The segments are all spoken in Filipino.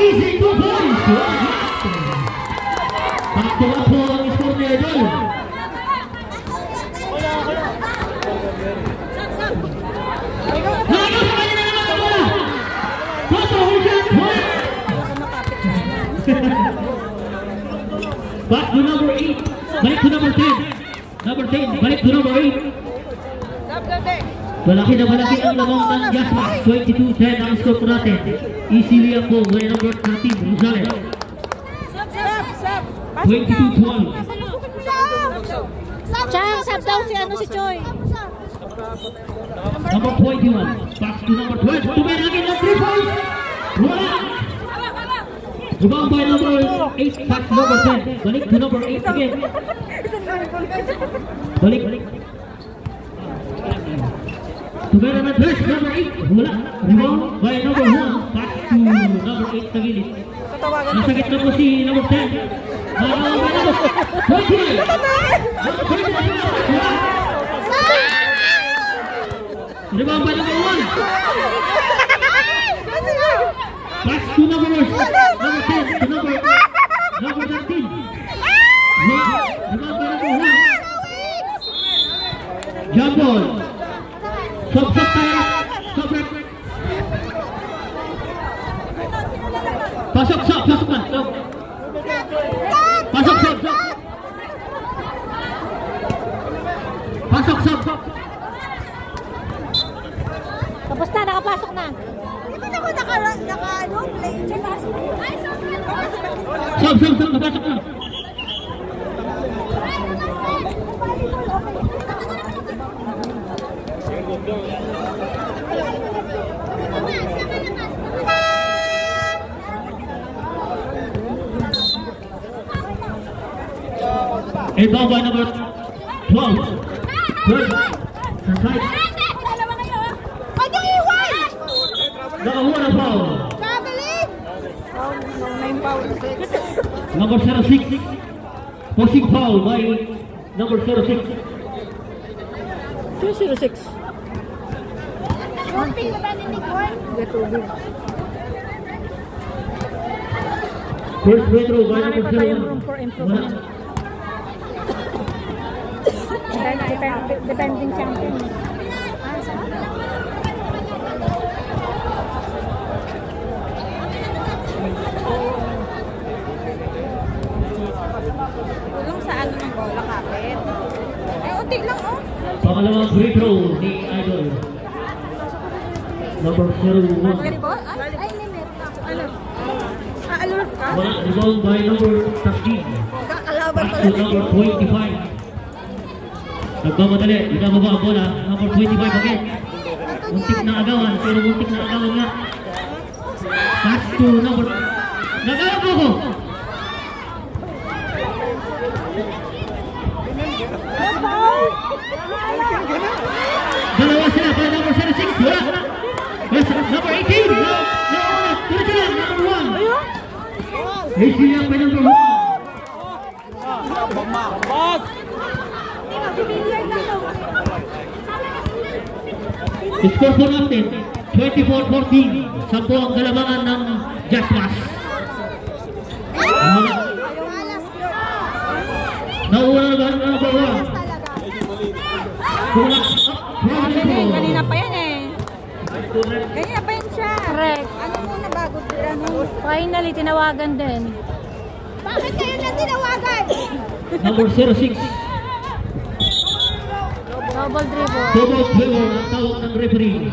easy 2 points. Taktuwa po ang score ni Idol. Back to number 8. Balik to number 10. Number 10. Balik to number 8. Malaki na malaki ang lamang ng Jasmas. 22-10 ang score po natin. Easily ang po by number 13. Rosales. 22-12. Chang, sab daw si ano si Choi. Number 21. Back to number 12. Tumay lagi ng 3 points. Wala. Rebound by number 8. Back to number 10. Balik to number 8 again. Balik. Tumay naman dress number 8. Wala. Rebound by number 1. Back to number 8 sa gilid. Nasakit na po si number 10. Rebound by number 21. Rebound by number 1. Pass to number 10 to number 13. Rebound by number 1. Jump ball. Stop tayo. Stop right. Pasok na. Pasok. Tapos na, nakapasok na. Hindi na ako naka-play. Stop, napasok na. Inbound by number 12. Good. That's right. Nakakuha ng foul. Number 06. Posing foul by number 06. 206. First free throw by number 01. 01. Depending champion. Tulong sa ano ng bola, kapit. Ay, unti lang, oh. Pangalawang free throw ni Idol. Number 01. Ay, limit. Ano? Alulot ka? Wala, rebound by number 13. Kakalaban Back to number 25. Nagmamadali, binababa ang bola. Number 25 again. Muntik na agawan, pero muntik na agawan nga. Pass to number... Nagawa po ko! Dalawa sila para number 76. Wala! Yes, number 18! No! Tuloy sila! Number 1! AC lang by number 1. Score po natin 24-14. Sampo ang galamangan ng Jasmas. Nauuna na ba number 1? Kanina pa yan eh. Kanina pa yan siya. Correct. Ano muna bago? Finally, tinawagan din. Bakit kayo na tinawagan? Number 06. Double dribble. Double dribble ang tawag ng referee.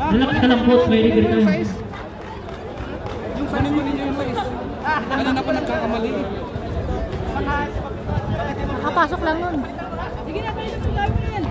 Relax ka lang po, may referee tayo. Yung sanin mo ninyo yung face. Ano na po nagkakamali? Nakapasok lang nun. Sige na, pwede mo gawin yan.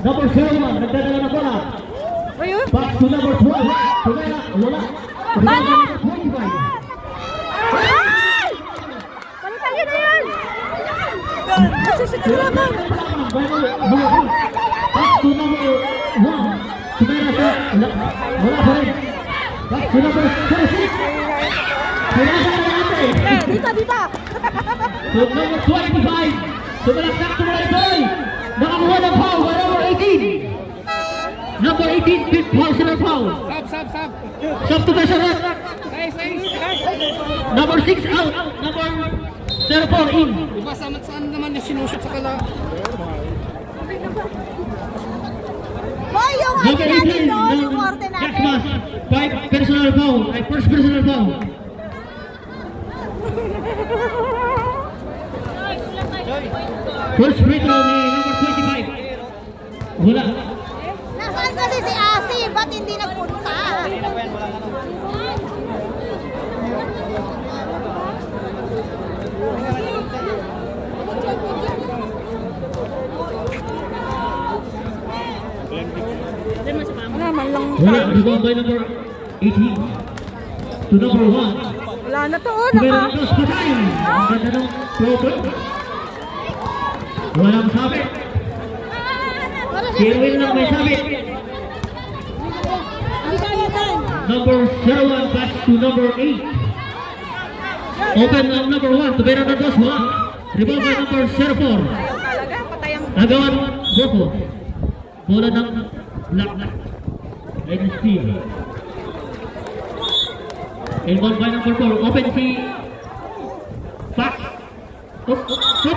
Number 01, nagdadala na bola. Back to number 12. Tumela, wala. Bala! 25. Palitali na yan! Nasisitula ba? Back to number 1. Tumela sa... Wala pa rin. Back to number 36. Tumela na natin. Dita! So number 25. Tumela sakto mo rin. Nakakuha ng 18, fifth personal foul. Sab. Sub to Besarat. Say. Number 6 out. Number 04 in. Diba saan naman niya sinusot sa kala? Boy, yung ano Number natin 18 doon, yung ng orte natin. Jasmas. 5 personal foul. Ay, first personal foul. First free throw ni number 25. Wala. Nasaan kasi si Asi? Ba't hindi nagpunta? Wala man lang. Wala. Rebound by number 18 to number 1. Wala na to. Oh, Meron ito sa patayin. Ang ganda ng throw. Walang sabi. Si Erwin lang may sabi. Hindi kaya din. Number 01 pass to number 8. Open ang number 1 to Bernardos. Wala. Rebound by number 04. Talaga, patayang. Agawan Boko. Bola ng lock. And steal. Inbound by number 4. Open si Fox.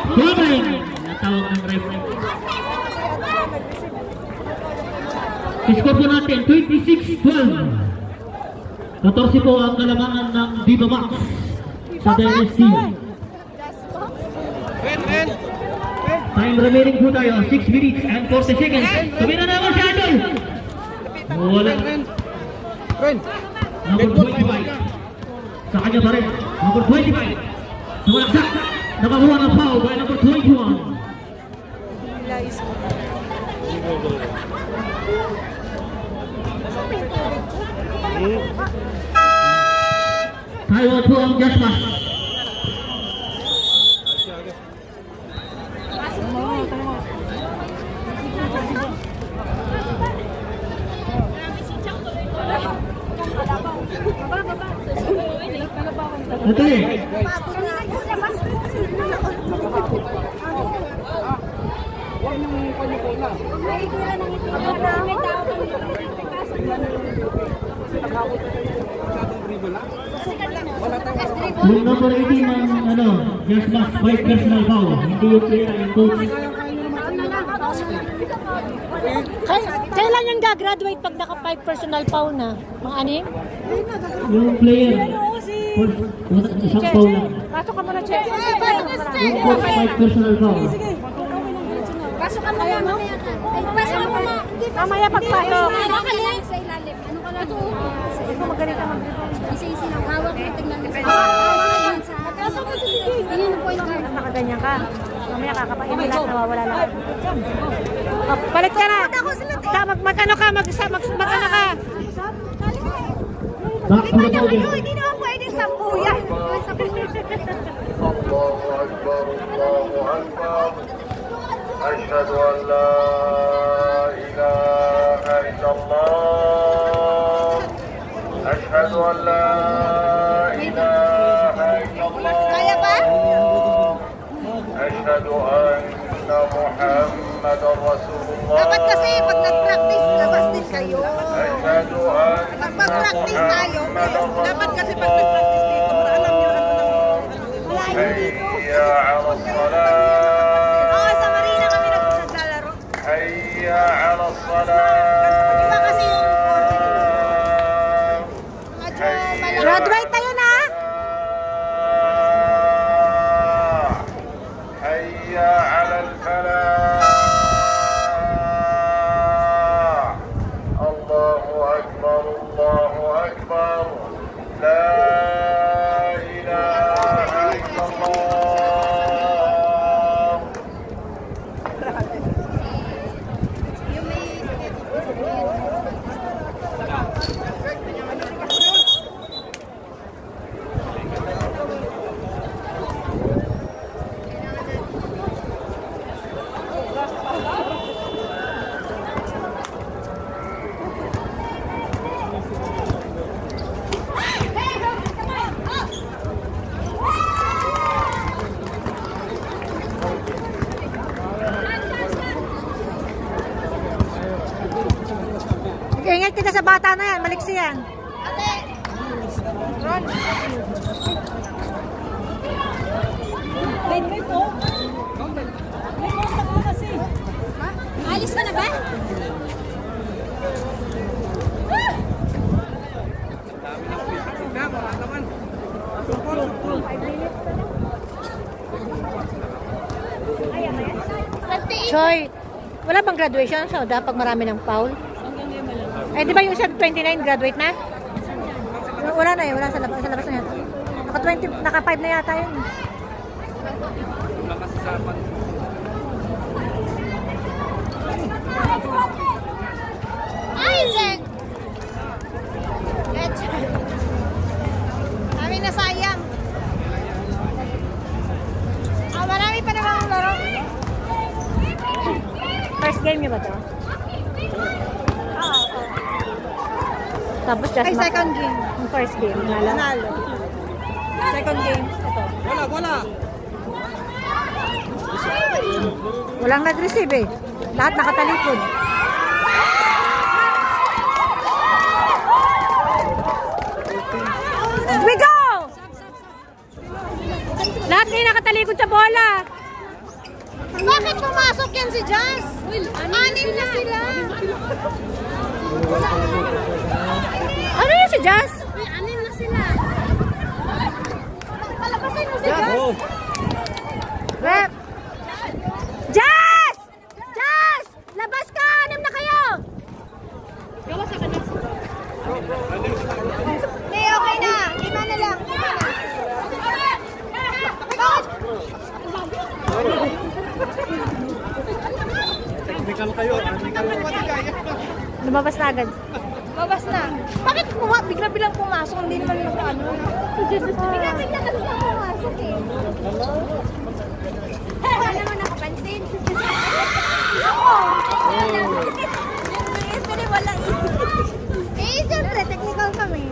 Dribbling. Natawag ng ref. Score po natin 26-12. 14 po ang kalamangan ng Diva Max sa Dynasty. Ren. Time remaining po tayo, 6 minutes and 40 seconds. Tumira na ako si Idol. Wala. Ren. Number 25. Sa kanya pa rin. Number 25. Sumalaksak. Nakakuha ng foul by number 21. Taiwan po ang Jasmas. Ito eh. Yung number 18 ng Jasmas 5 personal foul. Hindi yung player yung coach. Kailan yung gagraduate pag naka 5 personal foul na? Mga anim? Yung player. Isang foul lang. Pasok ka muna, Che. Yung coach 5 personal foul. Pasok ka mamaya. Pasok ka mamaya. Mamaya pagpasok. Baka yan sa ilalim. Ano ka lang? Ikaw magaling ka mag-rebound. Isa-isa ng hawak mo. Tingnan mo. Pasok mo. Tingnan mo point guard. Nakaganyan ka. Mamaya kakapain mo lahat, nawawala lahat. Palit ka na. Mag-ano ka, mag-ano ka. Back to the podium. Hindi naman pwedeng sampu yan. الله أكبر الله أكبر أشهد أن لا إله إلا الله أشهد أن لا إله إلا الله أشهد أن محمدا رسول الله Dapat kasi pag nag-practice, labas din kayo. أشهد أن Pag mag-practice tayo, محمدا dapat kasi pag nag-practice dito, para alam nyo ano lang. حي على الصلاة Oo, sa Marina kami naglalaro. حي على الصلاة Iba kasi yung medyo malaki. Graduate tayo na. حي على الفلاح الله أكبر الله أكبر لا إله إلا الله kita sa bata na yan. Maliksi yan. Ate! Ron! May po? May po ka kasi. Alis ka na ba? Choy, wala bang graduation sa Oda pag marami ng foul? Eh, di ba yung isa 29 graduate na? Wala na eh, wala sa labas na yata. Naka 5 na yata yun. Isaac! Kami na sayang. Marami pa naman ang laro. First game niyo ba to? Tapos just Ay, second game. Yung first game, nalo. Nanalo. Second game. Ito. Wala. Walang nag-receive eh. Lahat nakatalikod. We go! Lahat ngayon nakatalikod sa bola. Bakit pumasok yan si Jazz? Anim na sila. Ano yun si Jazz? Anim na sila. Palabasin mo si Jazz. Rep! Jazz! Jazz! Labas ka! Anim na kayo! Hindi, okay na. Lima na lang. Technical kayo. Lumabas na agad. Babas na. Bakit bigla-bilang pumasok? Hindi naman yung ano. Bigla-bigla kasi siya pumasok eh. Wala naman nakapansin. Ako! Pero wala eh, siyempre, technical kami.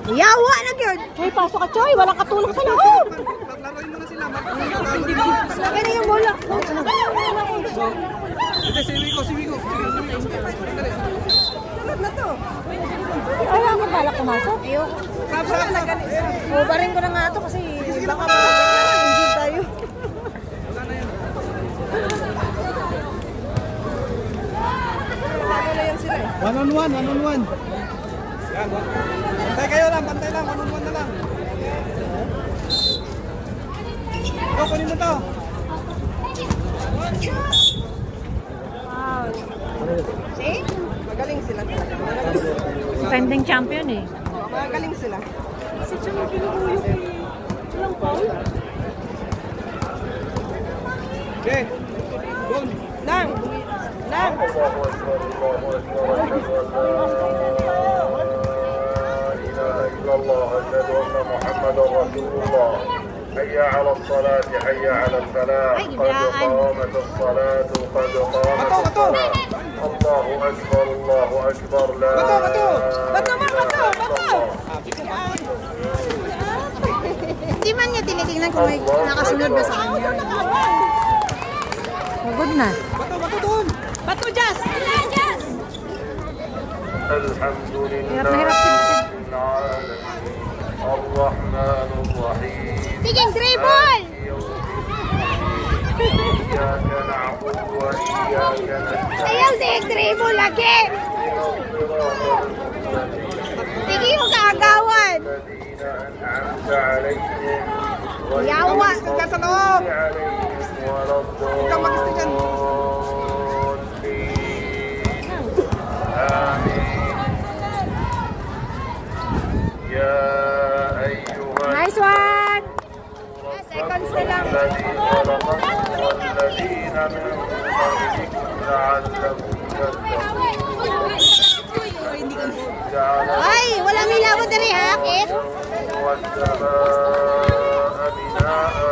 Yawa na gyud. Choy, pasok ka Choy. Walang katulong sa loob. Paglaruin mo na sila. Lagay na yung bola. Ito, si Wigo. Ay, ako balak pumasok. Ayoko. Ubarin ko na nga ito kasi baka ma-injure tayo. One on one. Yan, bantay kayo lang, one on one na lang. Ito, kunin mo to. Wow. See? Magaling sila talaga. Defending champion eh. Magaling sila. Si Choy, pinuhulog eh. Walang foul. Okay. Go. Lang! الله أشهد أن محمد رسول الله حي على الصلاة حي على الفلاح قد قامت الصلاة قد قامت الصلاة الله أكبر لا Hindi man niya tinitingnan kung may nakasunod ba sa kanya. Good na. Bato doon. Bato, Jazz! Jazz! الحمد لله Hirap رب العالمين الرحمن الرحيم Sige, dribble! إياك نعبد وإياك نستعين Ayaw, sige, dribble lagi! Sige, yung kaagawan! الذين أنعمت عليهم Yawa! Diyan sa loob. عليهم ولا Ikaw mag-gusto dyan. الضالين آمين يا أيها Nice one! Seconds na lang. الذي خلقكم والذين من قبلكم لعلكم تتقون جعل Ay, walang ilaw na rin, ha? Kit? والسماء بناء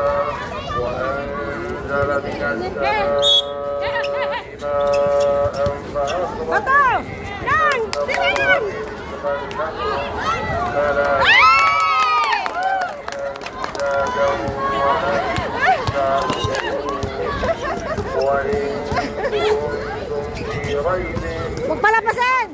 Huwag palapasin!